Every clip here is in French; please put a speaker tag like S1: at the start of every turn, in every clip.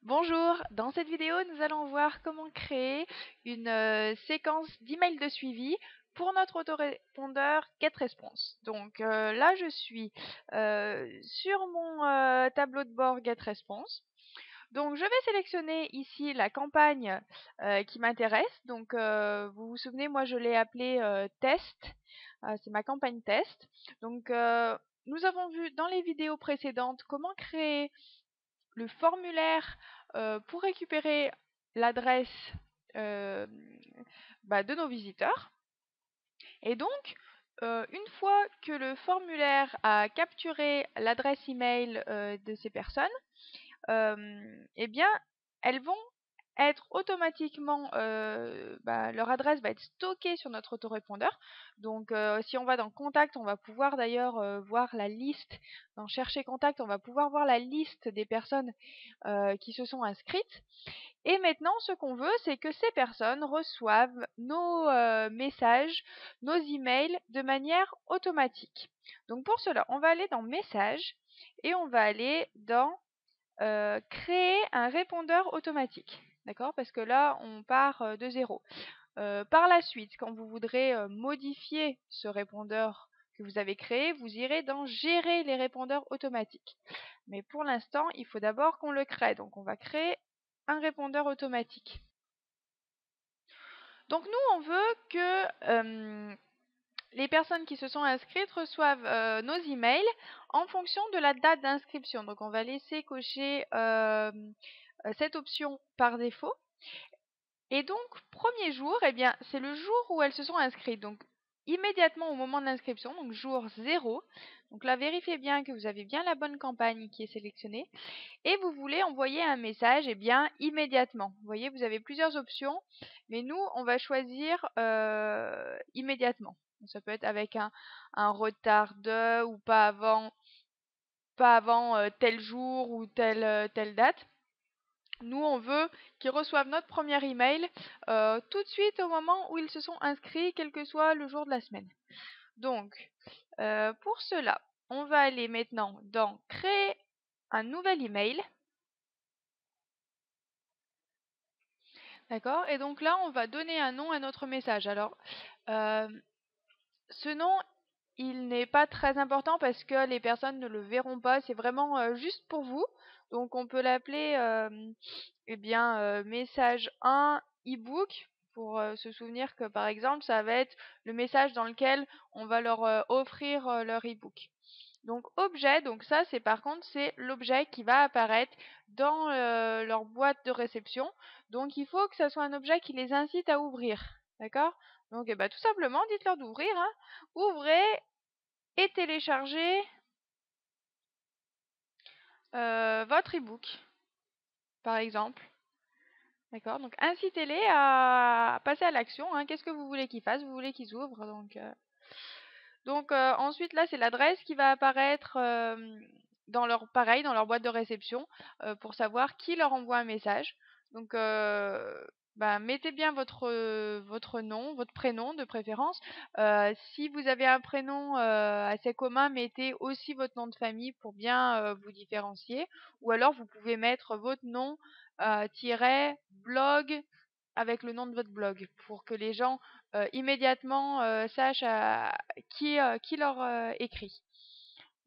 S1: Bonjour, dans cette vidéo, nous allons voir comment créer une séquence d'emails de suivi pour notre autorépondeur GetResponse. Donc là, je suis sur mon tableau de bord GetResponse. Donc je vais sélectionner ici la campagne qui m'intéresse. Donc vous vous souvenez, moi je l'ai appelée test. C'est ma campagne test. Donc nous avons vu dans les vidéos précédentes comment créer le formulaire pour récupérer l'adresse euh, de nos visiteurs. Et donc, une fois que le formulaire a capturé l'adresse email de ces personnes, eh bien, elles vont être automatiquement, leur adresse va être stockée sur notre autorépondeur. Donc, si on va dans Contact, on va pouvoir d'ailleurs voir la liste. Dans Chercher Contact, on va pouvoir voir la liste des personnes qui se sont inscrites. Et maintenant, ce qu'on veut, c'est que ces personnes reçoivent nos messages, nos emails de manière automatique. Donc, pour cela, on va aller dans Messages et on va aller dans Créer un répondeur automatique. D'accord? Parce que là, on part de zéro. Par la suite, quand vous voudrez modifier ce répondeur que vous avez créé, vous irez dans Gérer les répondeurs automatiques. Mais pour l'instant, il faut d'abord qu'on le crée. Donc, on va créer un répondeur automatique. Donc, nous, on veut que les personnes qui se sont inscrites reçoivent nos emails en fonction de la date d'inscription. Donc, on va laisser cocher cette option par défaut. Et donc, premier jour, eh bien, c'est le jour où elles se sont inscrites. Donc, immédiatement au moment de l'inscription, donc jour 0. Donc là, vérifiez bien que vous avez bien la bonne campagne qui est sélectionnée. Et vous voulez envoyer un message, eh bien, immédiatement. Vous voyez, vous avez plusieurs options, mais nous, on va choisir immédiatement. Donc, ça peut être avec un retard de ou pas avant tel jour ou telle date. Nous, on veut qu'ils reçoivent notre premier email tout de suite au moment où ils se sont inscrits, quel que soit le jour de la semaine. Donc, pour cela, on va aller maintenant dans Créer un nouvel email. D'accord? Et donc là, on va donner un nom à notre message. Alors, ce nom, il n'est pas très important parce que les personnes ne le verront pas. C'est vraiment juste pour vous. Donc, on peut l'appeler message 1 e-book pour se souvenir que par exemple ça va être le message dans lequel on va leur offrir leur e-book. Donc objet, donc ça c'est par contre c'est l'objet qui va apparaître dans leur boîte de réception. Donc il faut que ça soit un objet qui les incite à ouvrir. D'accord? Donc tout simplement dites-leur d'ouvrir. Hein. Ouvrez et téléchargez votre e-book par exemple. D'accord, donc incitez-les à passer à l'action. Hein. Qu'est-ce que vous voulez qu'ils fassent? Vous voulez qu'ils ouvrent. Donc ensuite, là, c'est l'adresse qui va apparaître dans leur boîte de réception pour savoir qui leur envoie un message. Donc mettez bien votre nom, votre prénom de préférence. Si vous avez un prénom assez commun, mettez aussi votre nom de famille pour bien vous différencier. Ou alors vous pouvez mettre votre nom blog avec le nom de votre blog pour que les gens immédiatement sachent qui leur écrit.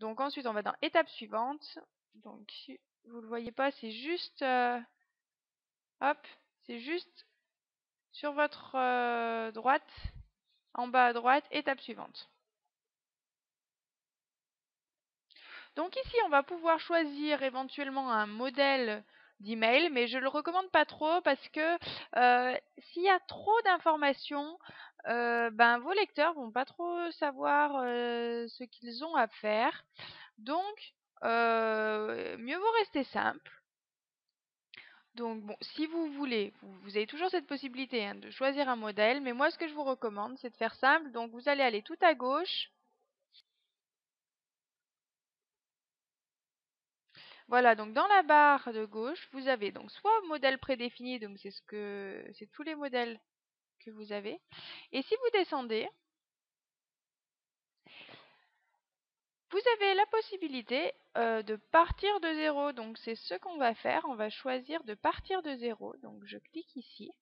S1: Donc ensuite on va dans étape suivante. Donc si vous le voyez pas, c'est juste c'est juste sur votre droite, en bas à droite, étape suivante. Donc ici on va pouvoir choisir éventuellement un modèle d'email, mais je le recommande pas trop parce que s'il y a trop d'informations, vos lecteurs vont pas trop savoir ce qu'ils ont à faire. Donc mieux vaut rester simple. Donc bon, si vous voulez, vous avez toujours cette possibilité hein, de choisir un modèle, mais moi ce que je vous recommande, c'est de faire simple. Donc vous allez aller tout à gauche. Voilà, donc dans la barre de gauche, vous avez donc soit modèle prédéfini, donc c'est tous les modèles que vous avez. Et si vous descendez, Vous avez la possibilité de partir de zéro, donc c'est ce qu'on va faire. On va choisir de partir de zéro, donc je clique ici.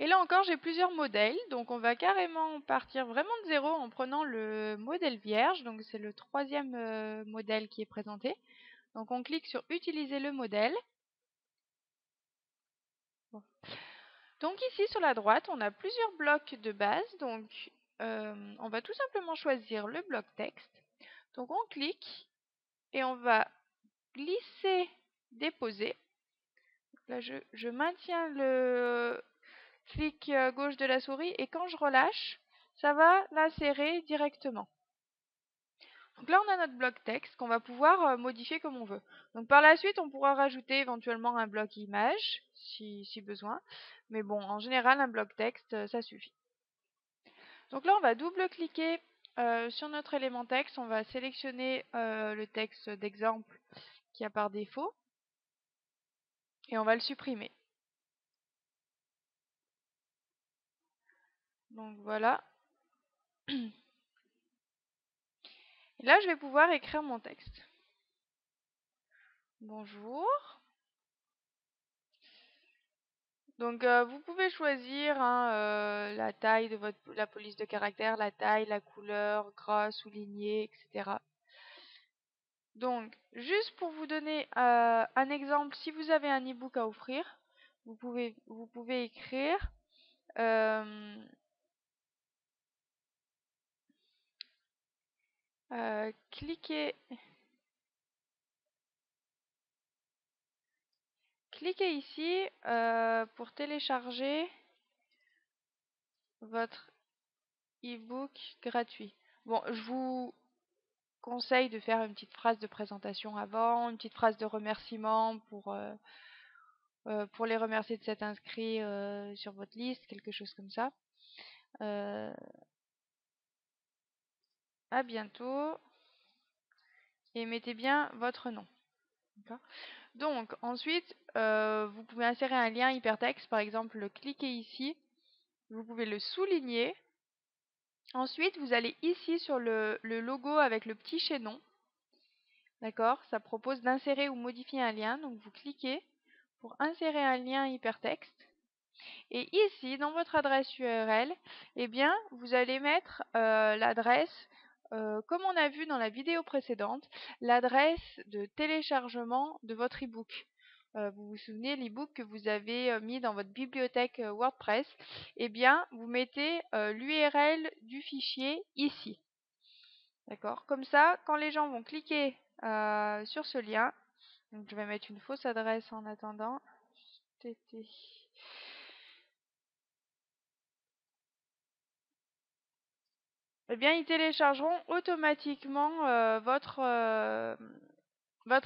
S1: Et là encore, j'ai plusieurs modèles, donc on va carrément partir vraiment de zéro en prenant le modèle vierge, donc c'est le troisième modèle qui est présenté. Donc on clique sur utiliser le modèle. Bon. Donc ici sur la droite, on a plusieurs blocs de base, donc on va tout simplement choisir le bloc texte. Donc on clique et on va glisser, déposer. Là je maintiens le clic gauche de la souris et quand je relâche, ça va l'insérer directement. Donc là, on a notre bloc texte qu'on va pouvoir modifier comme on veut. Donc par la suite, on pourra rajouter éventuellement un bloc image si besoin. Mais bon, en général, un bloc texte, ça suffit. Donc là, on va double-cliquer sur notre élément texte. On va sélectionner le texte d'exemple qui a par défaut. Et on va le supprimer. Donc voilà. Et là, je vais pouvoir écrire mon texte. Bonjour. Donc vous pouvez choisir la taille de la police de caractère, la taille, la couleur, gras, souligné, etc. Donc juste pour vous donner un exemple, si vous avez un e-book à offrir, vous pouvez écrire cliquez ici pour télécharger votre e-book gratuit. Bon, je vous conseille de faire une petite phrase de présentation avant, une petite phrase de remerciement pour les remercier de s'être inscrits sur votre liste, quelque chose comme ça. À bientôt et mettez bien votre nom. Donc ensuite, vous pouvez insérer un lien hypertexte, par exemple, cliquez ici, vous pouvez le souligner. Ensuite, vous allez ici sur le logo avec le petit chaînon. D'accord, ça propose d'insérer ou modifier un lien, donc vous cliquez pour insérer un lien hypertexte. Et ici, dans votre adresse URL, eh bien, vous allez mettre l'adresse, comme on a vu dans la vidéo précédente, l'adresse de téléchargement de votre e-book. Vous vous souvenez, l'e-book que vous avez mis dans votre bibliothèque WordPress, eh bien, vous mettez l'URL du fichier ici. D'accord? Comme ça, quand les gens vont cliquer sur ce lien, donc je vais mettre une fausse adresse en attendant. Eh bien, ils téléchargeront automatiquement votre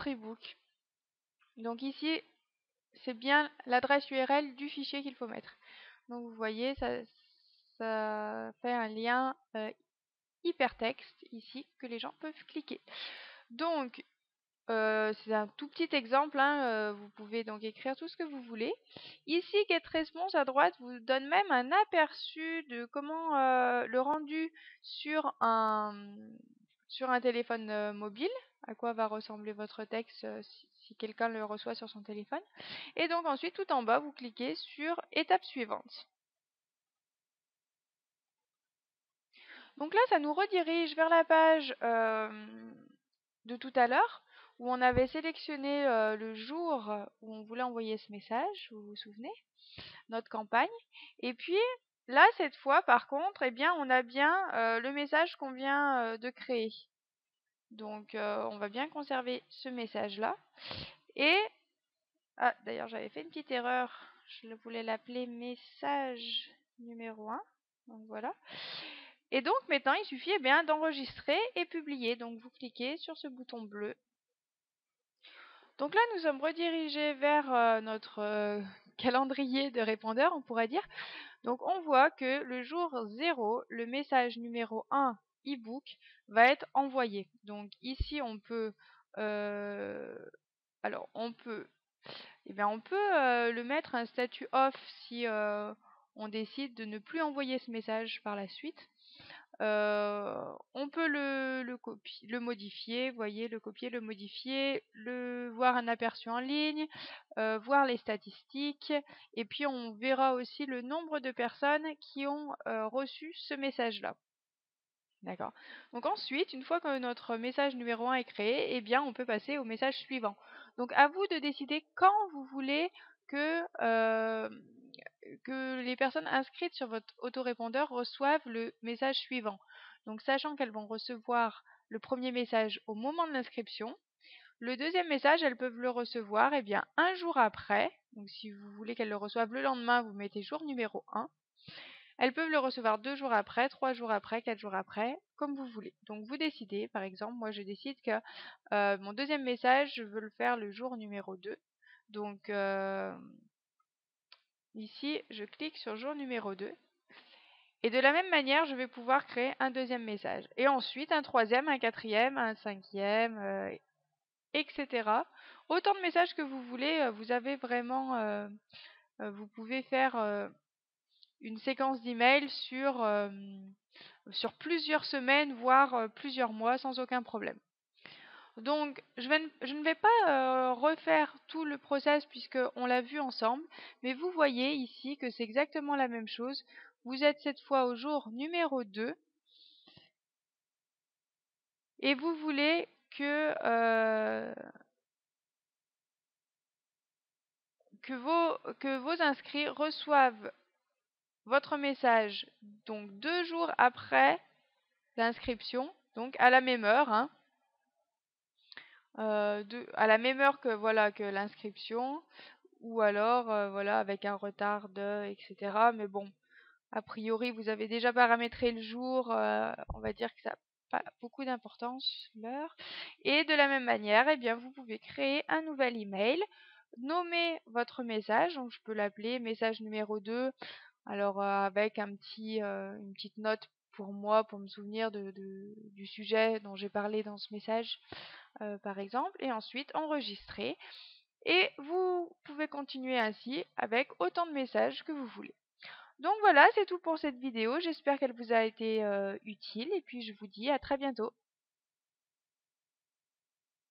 S1: e-book. Donc ici, c'est bien l'adresse URL du fichier qu'il faut mettre. Donc vous voyez, ça fait un lien hypertexte ici que les gens peuvent cliquer. Donc, c'est un tout petit exemple, vous pouvez donc écrire tout ce que vous voulez. Ici, GetResponse à droite vous donne même un aperçu de comment le rendu sur un téléphone mobile, à quoi va ressembler votre texte si quelqu'un le reçoit sur son téléphone. Et donc ensuite, tout en bas, vous cliquez sur étape suivante. Donc là, ça nous redirige vers la page de tout à l'heure, où on avait sélectionné le jour où on voulait envoyer ce message, vous vous souvenez, notre campagne. Et puis là, cette fois, par contre, eh bien, on a bien le message qu'on vient de créer. Donc, on va bien conserver ce message-là. Et, ah, d'ailleurs, j'avais fait une petite erreur. Je voulais l'appeler message numéro 1. Donc, voilà. Et donc, maintenant, il suffit bien d'enregistrer et publier. Donc, vous cliquez sur ce bouton bleu. Donc là, nous sommes redirigés vers notre calendrier de répondeurs, on pourrait dire. Donc, on voit que le jour 0, le message numéro 1 e-book va être envoyé. Donc ici, on peut, le mettre un statut off si on décide de ne plus envoyer ce message par la suite. On peut le modifier, vous voyez, le copier, le modifier, voir un aperçu en ligne, voir les statistiques, et puis on verra aussi le nombre de personnes qui ont reçu ce message-là. D'accord. Donc ensuite, une fois que notre message numéro 1 est créé, eh bien on peut passer au message suivant. Donc à vous de décider quand vous voulez que les personnes inscrites sur votre autorépondeur reçoivent le message suivant. Donc sachant qu'elles vont recevoir le premier message au moment de l'inscription, le deuxième message, elles peuvent le recevoir bien un jour après. Donc si vous voulez qu'elles le reçoivent le lendemain, vous mettez jour numéro 1. Elles peuvent le recevoir 2 jours après, 3 jours après, 4 jours après, comme vous voulez. Donc vous décidez, par exemple, moi je décide que mon deuxième message, je veux le faire le jour numéro 2. Donc ici, je clique sur jour numéro 2. Et de la même manière, je vais pouvoir créer un deuxième message. Et ensuite, un troisième, un quatrième, un cinquième, etc. Autant de messages que vous voulez. Vous avez vraiment... vous pouvez faire une séquence d'emails sur plusieurs semaines, voire plusieurs mois, sans aucun problème. Donc, je ne vais pas refaire tout le process puisqu'on l'a vu ensemble, mais vous voyez ici que c'est exactement la même chose. Vous êtes cette fois au jour numéro 2 et vous voulez que vos inscrits reçoivent votre message donc 2 jours après l'inscription, donc à la même heure, hein. À la même heure que l'inscription, ou alors voilà, avec un retard etc. Mais bon, a priori vous avez déjà paramétré le jour, on va dire que ça n'a pas beaucoup d'importance, l'heure. Et de la même manière, eh bien vous pouvez créer un nouvel email, nommer votre message, donc je peux l'appeler message numéro 2, alors avec une petite note pour moi, pour me souvenir du sujet dont j'ai parlé dans ce message, par exemple, et ensuite enregistrer. Et vous pouvez continuer ainsi avec autant de messages que vous voulez. Donc voilà, c'est tout pour cette vidéo. J'espère qu'elle vous a été utile et puis je vous dis à très bientôt.